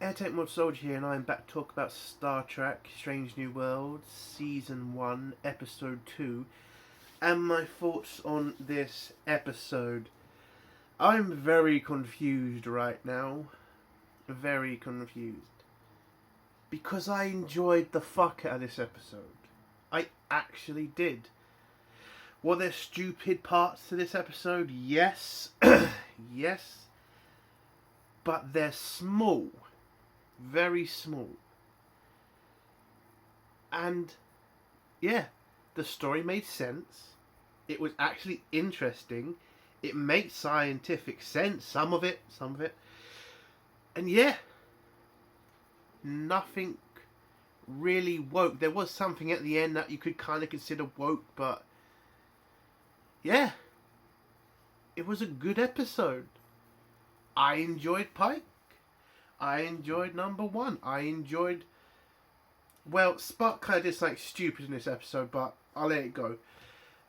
Airtake Mod Soldier here, and I'm back to talk about Star Trek Strange New Worlds, Season 1, Episode 2, and my thoughts on this episode. I'm very confused right now. Very confused. Because I enjoyed the fuck out of this episode. I actually did. Were there stupid parts to this episode? Yes. Yes. But they're small. Very small. And yeah, the story made sense. It was actually interesting. It made scientific sense. Some of it. And yeah, nothing really woke. There was something at the end that you could kind of consider woke, but yeah, it was a good episode. I enjoyed Pike. I enjoyed number 1. I enjoyed... Well, Spock kind of did something stupid in this episode, but I'll let it go.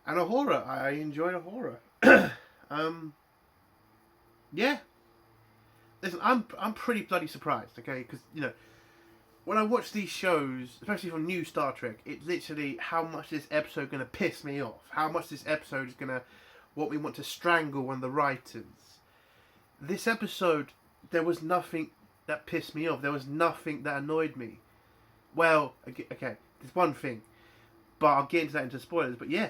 And Uhura. I enjoyed Uhura. Yeah. Listen, I'm pretty bloody surprised, okay? Because, you know, when I watch these shows, especially from new Star Trek, it's literally how much this episode is going to piss me off. How much this episode is going to... What we want to strangle on the writers. This episode, there was nothing that pissed me off. There was nothing that annoyed me. Well, okay, there's one thing, but I'll get into that into spoilers. But yeah,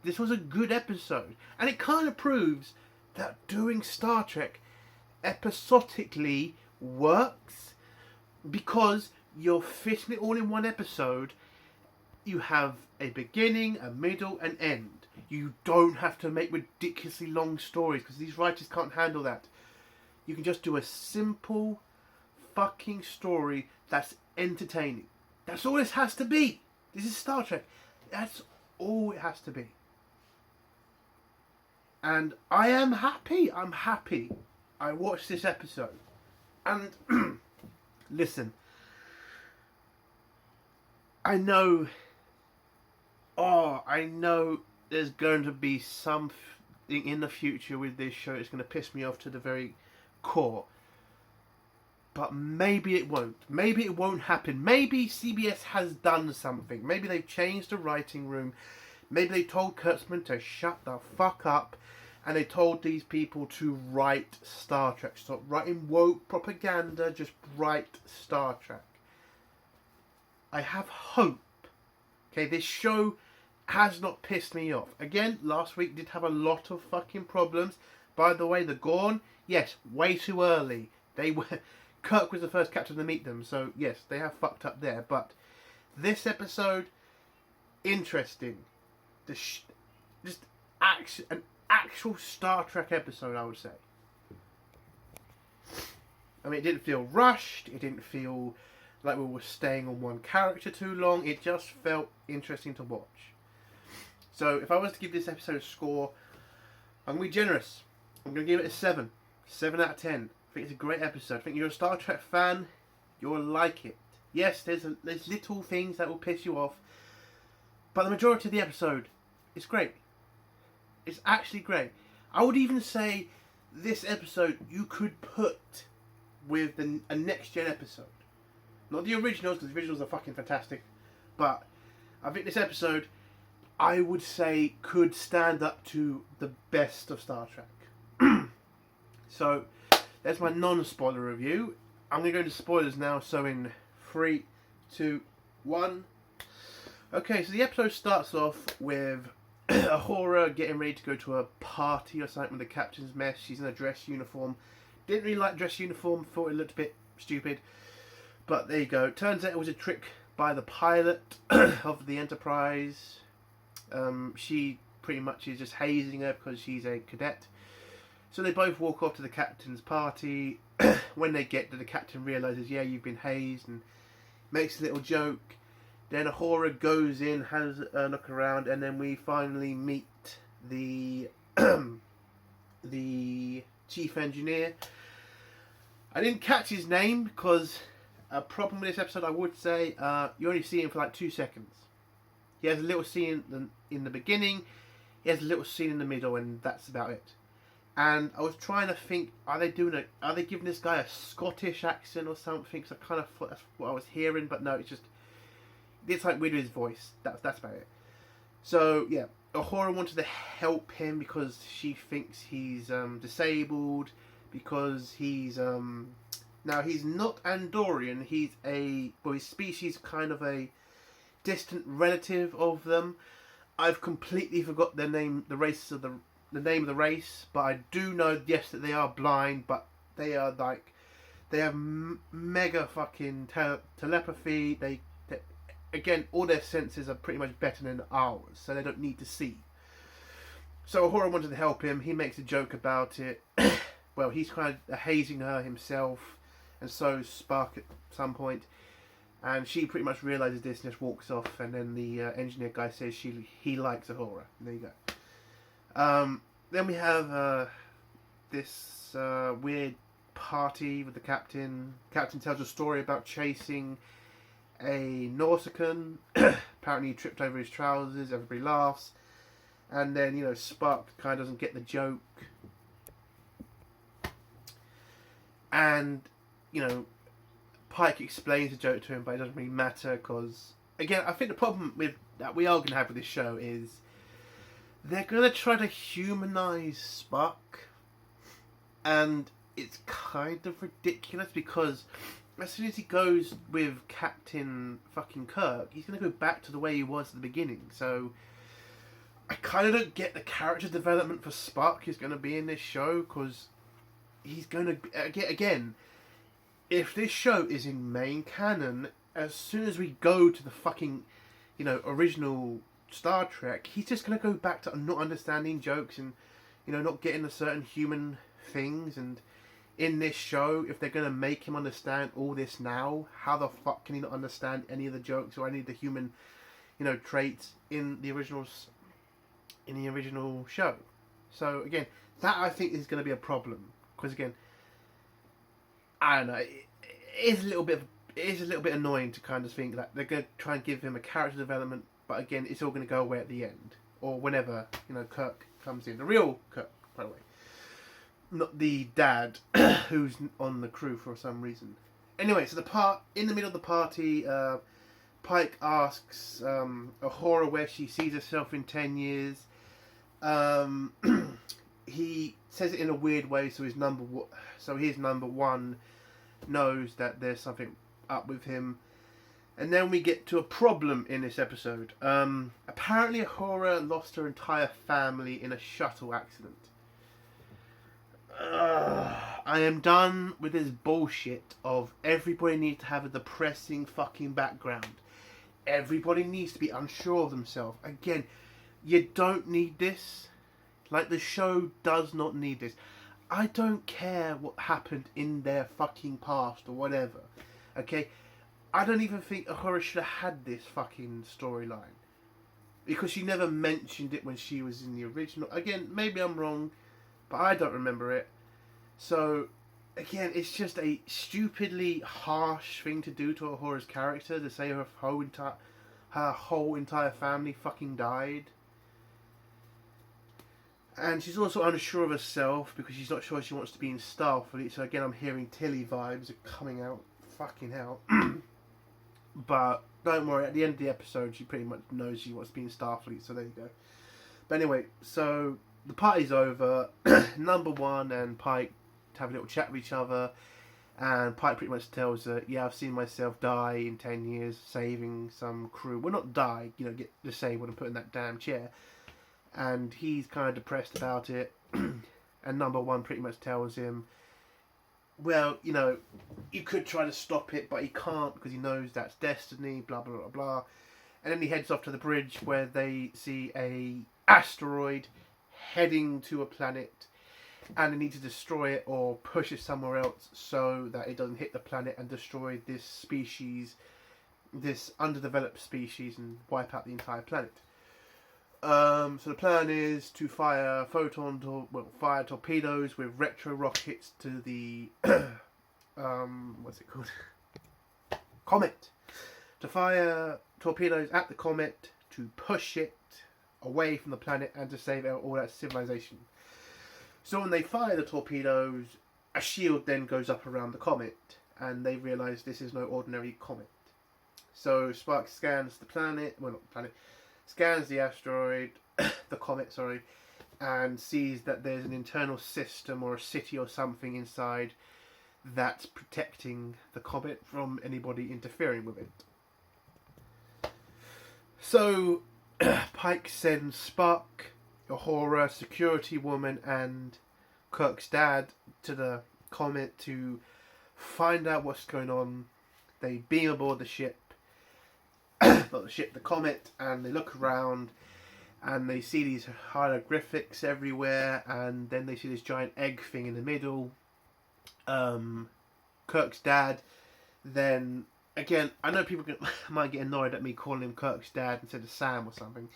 this was a good episode, and it kind of proves that doing Star Trek episodically works, because you're fitting it all in one episode. You have a beginning, a middle, and end. You don't have to make ridiculously long stories, because these writers can't handle that. You can just do a simple fucking story that's entertaining. That's all this has to be. This is Star Trek. That's all it has to be. And I am happy. I'm happy. I watched this episode. And listen. I know there's going to be something in the future with this show that's going to piss me off to the very core. But maybe it won't. Maybe it won't happen. Maybe CBS has done something. Maybe they've changed the writing room. Maybe they told Kurtzman to shut the fuck up. And they told these people to write Star Trek. Stop writing woke propaganda. Just write Star Trek. I have hope. Okay, this show has not pissed me off. Again, last week did have a lot of fucking problems. By the way, the Gorn, yes, way too early. They were... Kirk was the first captain to meet them, so yes, they have fucked up there. But this episode, interesting. Just an actual Star Trek episode, I would say. I mean, it didn't feel rushed. It didn't feel like we were staying on one character too long. It just felt interesting to watch. So, if I was to give this episode a score, I'm going to be generous. I'm going to give it a 7. 7 out of 10. I think it's a great episode. I think you're a Star Trek fan, you'll like it. Yes, there's little things that will piss you off, but the majority of the episode is great. It's actually great. I would even say this episode you could put with a Next Gen episode. Not the originals, because the originals are fucking fantastic, but I think this episode, I would say, could stand up to the best of Star Trek. So, that's my non-spoiler review. I'm going to go into spoilers now, so in 3, 2, 1. Okay, so the episode starts off with Uhura getting ready to go to a party or something with the captain's mess. She's in a dress uniform. Didn't really like dress uniform, thought it looked a bit stupid. But there you go. Turns out it was a trick by the pilot of the Enterprise. She pretty much is just hazing her because she's a cadet. So they both walk off to the captain's party. When they get there, the captain realises, yeah, you've been hazed, and makes a little joke. Then Uhura goes in, has a look around, and then we finally meet the the chief engineer. I didn't catch his name because a problem with this episode, I would say, you only see him for like 2 seconds. He has a little scene in the beginning, he has a little scene in the middle, and that's about it. And I was trying to think, are they giving this guy a Scottish accent or something? Because I kind of thought that's what I was hearing, but no, it's like weird with his voice. That's about it. So yeah, Uhura wanted to help him because she thinks he's disabled, because he's now he's not Andorian. He's his species kind of a distant relative of them. I've completely forgot the name of the race, but I do know, yes, that they are blind, but they have mega fucking telepathy. They again, all their senses are pretty much better than ours, so they don't need to see. So Uhura wanted to help him. He makes a joke about it. Well, he's kind of hazing her himself, and so Spark at some point. And she pretty much realises this and just walks off. And then the engineer guy says he likes Uhura. And there you go. Then we have this weird party with the captain. Captain tells a story about chasing a Nausicaan. Apparently he tripped over his trousers. Everybody laughs. And then, Spark kind of doesn't get the joke. And, Pike explains the joke to him, but it doesn't really matter because, again, I think the problem that we are going to have with this show is they're going to try to humanise Spock, and it's kind of ridiculous because as soon as he goes with Captain fucking Kirk, he's going to go back to the way he was at the beginning. So I kind of don't get the character development for Spock who's going to be in this show, because he's going to again. If this show is in main canon, as soon as we go to the fucking, original Star Trek, he's just going to go back to not understanding jokes and, not getting the certain human things. And in this show, if they're going to make him understand all this now, how the fuck can he not understand any of the jokes or any of the human, traits in the original show? So again, that I think is going to be a problem, because again, I don't know. It is a little bit annoying to kind of think that they're going to try and give him a character development, but again, it's all going to go away at the end or whenever Kirk comes in. The real Kirk, by the way, not the dad who's on the crew for some reason. Anyway, so in the middle of the party, Pike asks Uhura where she sees herself in 10 years. He says it in a weird way, so his number one knows that there's something up with him. And then we get to a problem in this episode. Apparently Uhura lost her entire family in a shuttle accident. I am done with this bullshit of everybody needs to have a depressing fucking background. Everybody needs to be unsure of themselves. Again, you don't need this. Like, the show does not need this. I don't care what happened in their fucking past or whatever. Okay? I don't even think Uhura should have had this fucking storyline, because she never mentioned it when she was in the original. Again, maybe I'm wrong, but I don't remember it. So, again, it's just a stupidly harsh thing to do to Uhura's character, to say her whole entire family fucking died. And she's also unsure of herself because she's not sure she wants to be in Starfleet. So again, I'm hearing Tilly vibes are coming out. Fucking hell. But don't worry, at the end of the episode, she pretty much knows she wants to be in Starfleet. So there you go. But anyway, so the party's over. Number one and Pike have a little chat with each other. And Pike pretty much tells her, yeah, I've seen myself die in 10 years saving some crew. Well, not die, get disabled and put in that damn chair. And he's kind of depressed about it. And number one pretty much tells him, well, you could try to stop it, but he can't because he knows that's destiny, blah, blah, blah, blah. And then he heads off to the bridge where they see a asteroid heading to a planet. And they need to destroy it or push it somewhere else so that it doesn't hit the planet and destroy this species, this underdeveloped species, and wipe out the entire planet. So the plan is to fire torpedoes with retro rockets to the what's it called? Comet. To fire torpedoes at the comet to push it away from the planet and to save out all that civilization. So when they fire the torpedoes, a shield then goes up around the comet, and they realise this is no ordinary comet. So Spark scans the planet, well not the planet, scans the asteroid, the comet, sorry, and sees that there's an internal system or a city or something inside that's protecting the comet from anybody interfering with it. So Pike sends Spark, Uhura, Security Woman, and Kirk's dad to the comet to find out what's going on. They beam aboard the ship, not the ship, the comet, and they look around and they see these hieroglyphics everywhere, and then they see this giant egg thing in the middle. Kirk's dad then, again, I know people might get annoyed at me calling him Kirk's dad instead of Sam or something.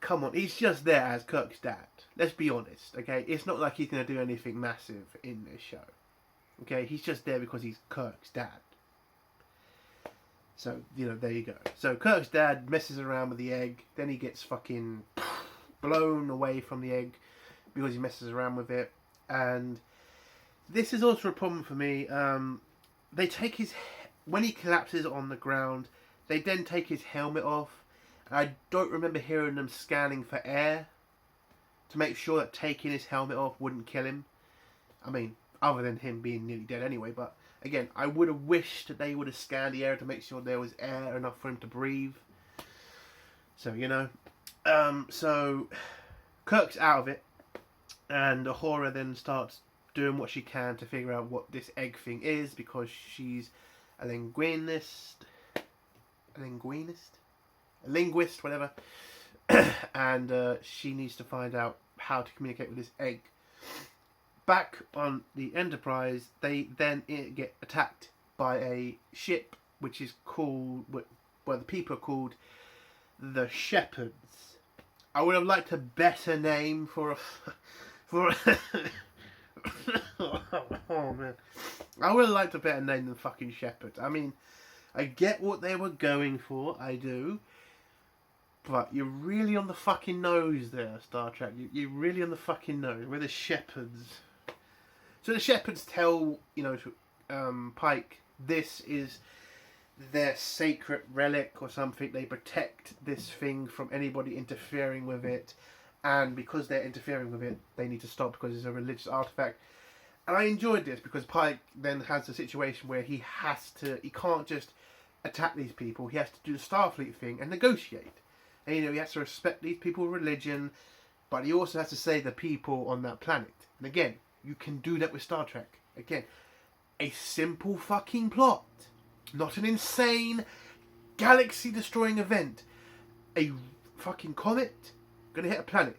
Come on, he's just there as Kirk's dad. Let's be honest, okay? It's not like he's going to do anything massive in this show. Okay, he's just there because he's Kirk's dad. So, you know, there you go. So Kirk's dad messes around with the egg, then he gets fucking blown away from the egg because he messes around with it. And this is also a problem for me. They take his... When he collapses on the ground, they then take his helmet off. I don't remember hearing them scanning for air to make sure that taking his helmet off wouldn't kill him. I mean, other than him being nearly dead anyway, but again, I would have wished that they would have scanned the air to make sure there was air enough for him to breathe. So, you know. So, Kirk's out of it, and Uhura then starts doing what she can to figure out what this egg thing is, because she's a linguist, whatever, and she needs to find out how to communicate with this egg. Back on the Enterprise, they then get attacked by a ship which is called, well, the people are called the Shepherds. I would have liked a better name for oh man, I would have liked a better name than fucking Shepherds. I mean, I get what they were going for, I do. But you're really on the fucking nose there, Star Trek. You're really on the fucking nose. We're the Shepherds. So the Shepherds tell, you know, to Pike, this is their sacred relic or something. They protect this thing from anybody interfering with it. And because they're interfering with it, they need to stop because it's a religious artifact. And I enjoyed this because Pike then has a situation where he can't just attack these people. He has to do the Starfleet thing and negotiate. And, you know, he has to respect these people's religion, but he also has to save the people on that planet. And again, you can do that with Star Trek. Again, a simple fucking plot. Not an insane, galaxy-destroying event. A fucking comet gonna hit a planet.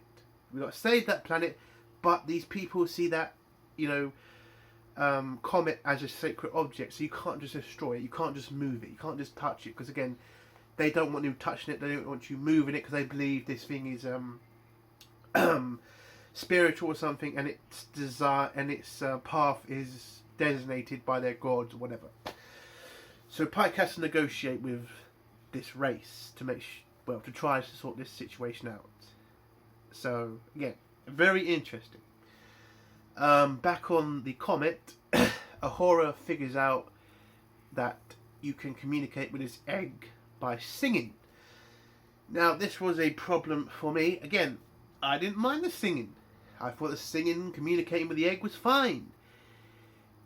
We've got to save that planet, but these people see that, you know, comet as a sacred object, so you can't just destroy it, you can't just move it, you can't just touch it, because again, they don't want you touching it, they don't want you moving it, because they believe this thing is spiritual or something, and its desire and its path is designated by their gods or whatever. So Pike has to negotiate with this race to to try to sort this situation out. So again, very interesting. Back on the comet, Uhura figures out that you can communicate with this egg by singing. Now, this was a problem for me. Again, I didn't mind the singing. I thought the singing, communicating with the egg was fine.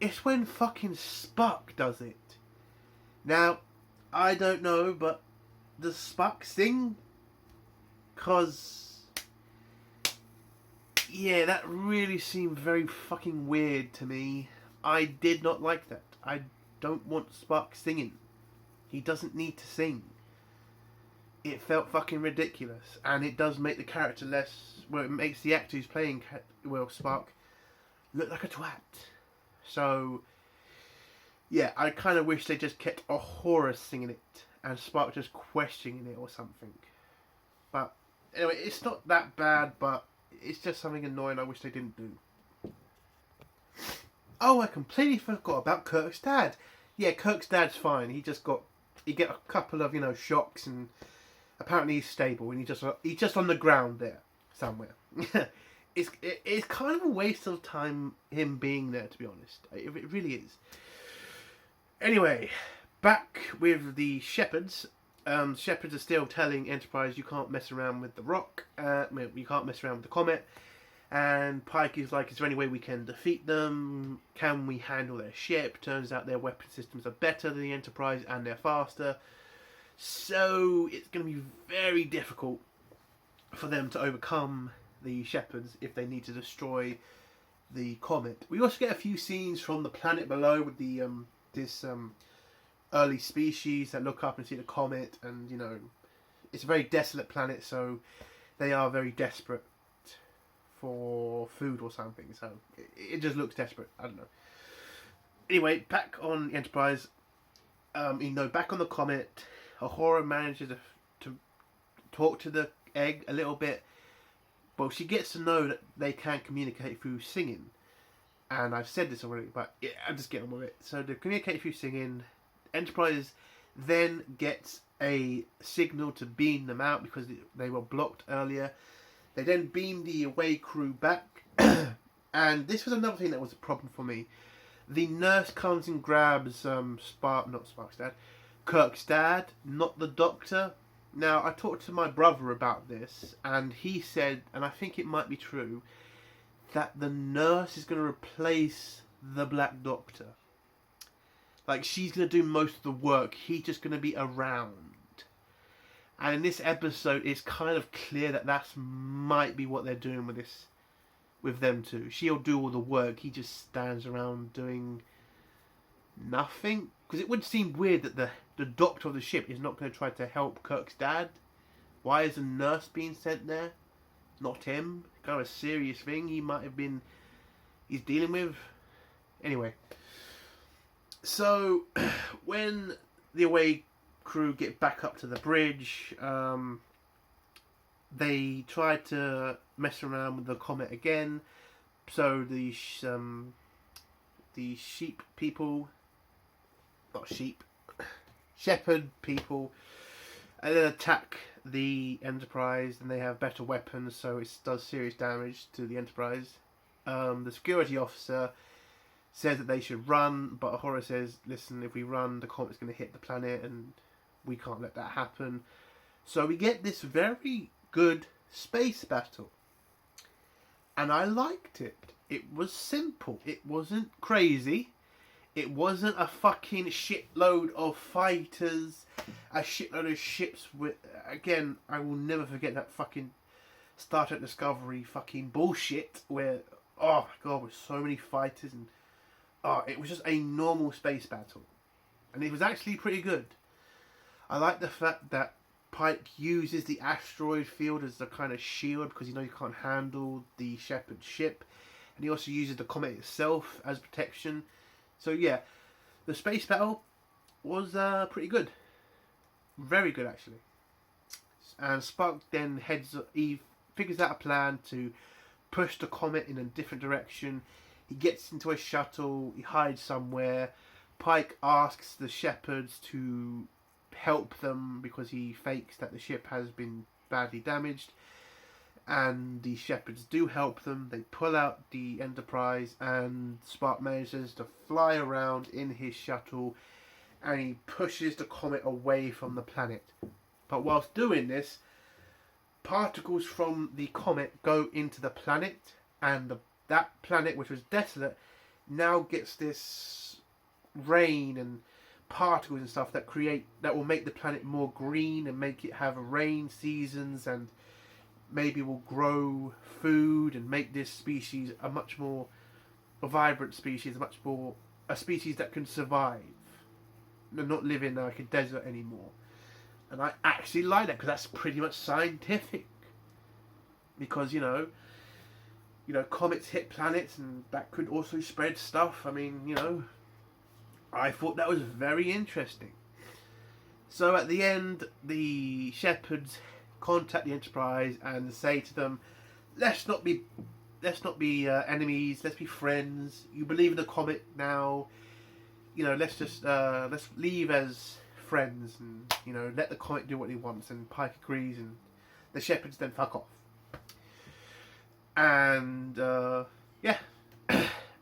It's when fucking Spock does it. Now, I don't know, but does Spock sing? 'Cause, yeah, that really seemed very fucking weird to me. I did not like that. I don't want Spock singing. He doesn't need to sing. It felt fucking ridiculous, and it does make the character less... Well, it makes the actor who's playing Spock look like a twat. So, yeah, I kind of wish they just kept Uhura singing it, and Spock just questioning it or something. But, anyway, it's not that bad, but it's just something annoying I wish they didn't do. Oh, I completely forgot about Kirk's dad. Yeah, Kirk's dad's fine. He get a couple of, you know, shocks, and apparently he's stable, and he's just on the ground there somewhere. it's kind of a waste of time him being there, to be honest. It really is. Anyway, back with the Shepherds. Shepherds are still telling Enterprise you can't mess around with the Rock. You can't mess around with the Comet. And Pike is like, is there any way we can defeat them? Can we handle their ship? Turns out their weapon systems are better than the Enterprise and they're faster. So it's going to be very difficult for them to overcome the Shepherds if they need to destroy the Comet. We also get a few scenes from the planet below with the this early species that look up and see the Comet, and you know, it's a very desolate planet, so they are very desperate for food or something, so it just looks desperate. I don't know. Anyway, back on Enterprise, back on the Comet, Uhura manages to talk to the egg a little bit. Well, she gets to know that they can communicate through singing. And I've said this already, but yeah, I'm just getting on with it. So they communicate through singing. Enterprise then gets a signal to beam them out because they were blocked earlier. They then beam the away crew back. And this was another thing that was a problem for me. The nurse comes and grabs Kirk's dad, not the Doctor. Now, I talked to my brother about this, and he said, and I think it might be true, that the nurse is going to replace the Black Doctor. Like, she's going to do most of the work. He's just going to be around. And in this episode, it's kind of clear that that might be what they're doing with this, with them two. She'll do all the work. He just stands around doing nothing. Because it would seem weird that the doctor of the ship is not going to try to help Kirk's dad. Why is a nurse being sent there? Not him. Kind of a serious thing he's dealing with. Anyway. So, when the away crew get back up to the bridge, they try to mess around with the Comet again. So the sheep people, not sheep, shepherd people, and then attack the Enterprise, and they have better weapons, so it does serious damage to the Enterprise. The security officer says that they should run, but Uhura says, listen, if we run, the Comet's going to hit the planet, and we can't let that happen. So we get this very good space battle. And I liked it. It was simple. It wasn't crazy. It wasn't a fucking shitload of fighters, a shitload of ships with... Again, I will never forget that fucking Star Trek Discovery fucking bullshit where, oh my god, with so many fighters and... it was just a normal space battle. And it was actually pretty good. I like the fact that Pike uses the asteroid field as a kind of shield because you can't handle the Shepard ship. And he also uses the Comet itself as protection. So yeah, the space battle was pretty good. Very good, actually. And Spock then he figures out a plan to push the Comet in a different direction. He gets into a shuttle, he hides somewhere. Pike asks the Shepards to help them because he fakes that the ship has been badly damaged. And the Shepards do help them. They pull out the Enterprise, and Spock manages to fly around in his shuttle, and he pushes the Comet away from the planet. But whilst doing this, particles from the Comet go into the planet, and that planet, which was desolate, now gets this rain and particles and stuff that will make the planet more green and make it have rain seasons, and maybe will grow food and make this species a much more vibrant species, a species that can survive and not live in like a desert anymore. And I actually like that because that's pretty much scientific. Because comets hit planets and that could also spread stuff. I mean, I thought that was very interesting. So at the end, the Shepards contact the Enterprise and say to them, let's not be enemies, let's be friends. You believe in the Comet now, let's leave as friends, and let the Comet do what he wants. And Pike agrees, and the Shepards then fuck off. And yeah,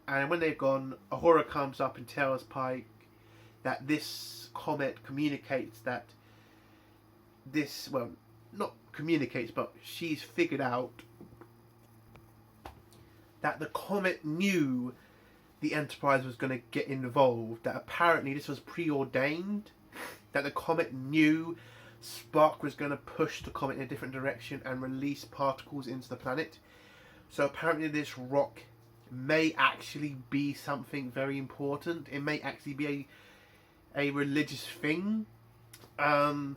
and when they've gone, Ahura comes up and tells Pike that this comet communicates that this, well, not communicates, but she's figured out that the comet knew the Enterprise was going to get involved, that apparently this was preordained, that the comet knew Spock was going to push the comet in a different direction and release particles into the planet. So apparently this rock may actually be something very important. It may actually be a religious thing. Oh,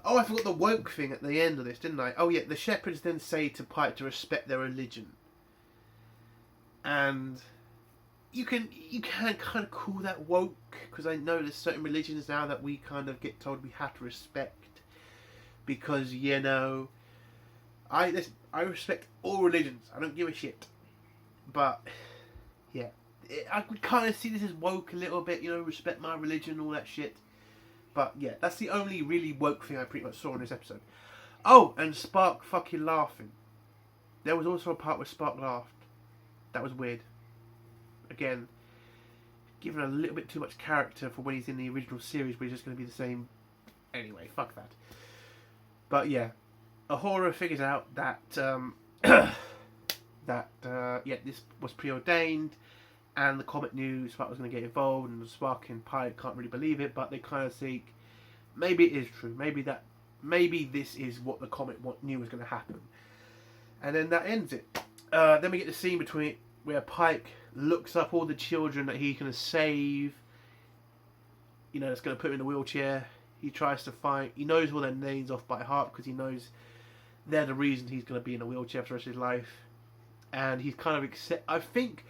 I forgot the woke thing at the end of this, didn't I? Oh yeah, the shepherds then say to Pike to respect their religion. And you can kind of call that woke, because I know there's certain religions now that we kind of get told we have to respect, because, you know, I respect all religions. I don't give a shit. But yeah, I could kind of see this as woke a little bit, you know, respect my religion, all that shit. But yeah, that's the only really woke thing I pretty much saw in this episode. Oh, and Spock fucking laughing. There was also a part where Spock laughed. That was weird. Again, given a little bit too much character for when he's in the original series, but he's just going to be the same. Anyway, fuck that. But yeah, Ahura figures out that yeah, this was preordained, and the comet knew Spock was going to get involved, and Spock and Pike can't really believe it, but they kind of think maybe it is true. Maybe this is what the comet knew was going to happen, and then that ends it. Then we get the scene between where Pike looks up all the children that he's going to save. You know, that's going to put him in a wheelchair. He tries to find. He knows all their names off by heart because he knows they're the reason he's going to be in a wheelchair for the rest of his life. And he's kind of I think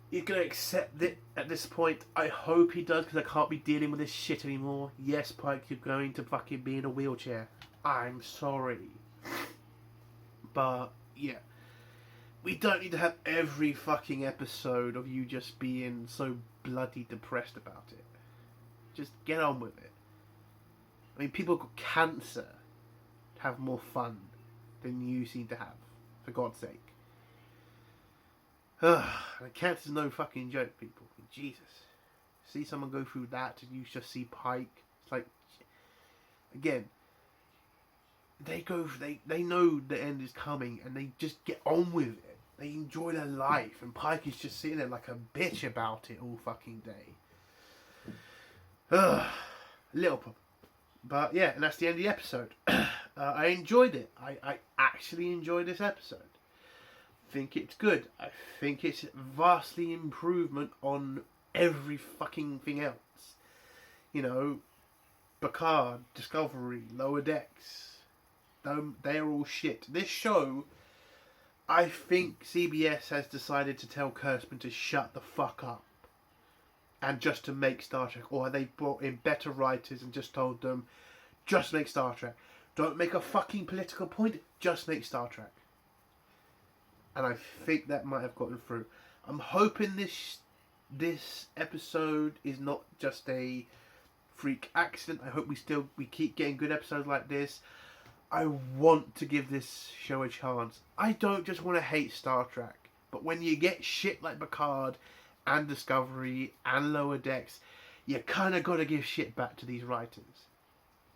he's going to accept it at this point. I hope he does, because I can't be dealing with this shit anymore. Yes, Pike, you're going to fucking be in a wheelchair. I'm sorry. But yeah, we don't need to have every fucking episode of you just being so bloody depressed about it. Just get on with it. I mean, people got cancer have more fun than you seem to have, for God's sake. And cancer's no fucking joke, people. Jesus. See someone go through that and you just see Pike. It's like, again, they know the end is coming and they just get on with it. They enjoy their life, and Pike is just sitting there like a bitch about it all fucking day. A little problem. But yeah, and that's the end of the episode. I enjoyed it. I actually enjoyed this episode. I think it's good. I think it's vastly improvement on every fucking thing else. You know, Picard, Discovery, Lower Decks. They're all shit. This show, I think CBS has decided to tell Kurtzman to shut the fuck up. And just to make Star Trek. Or they brought in better writers and just told them, just make Star Trek. Don't make a fucking political point, just make Star Trek. And I think that might have gotten through. I'm hoping this episode is not just a freak accident. I hope we keep getting good episodes like this. I want to give this show a chance. I don't just want to hate Star Trek. But when you get shit like Picard and Discovery and Lower Decks, you kind of got to give shit back to these writers.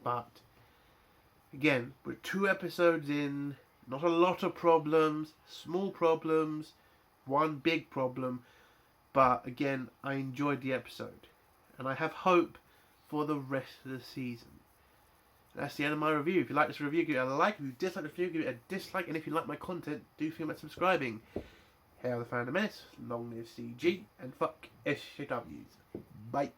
But again, we're 2 episodes in, not a lot of problems, small problems, one big problem, but again, I enjoyed the episode, and I have hope for the rest of the season. And that's the end of my review. If you like this review, give it a like. If you dislike the review, give it a dislike. And if you like my content, do feel like subscribing. Hail the Phantom Menace, long live CG, and fuck SJWs. Bye.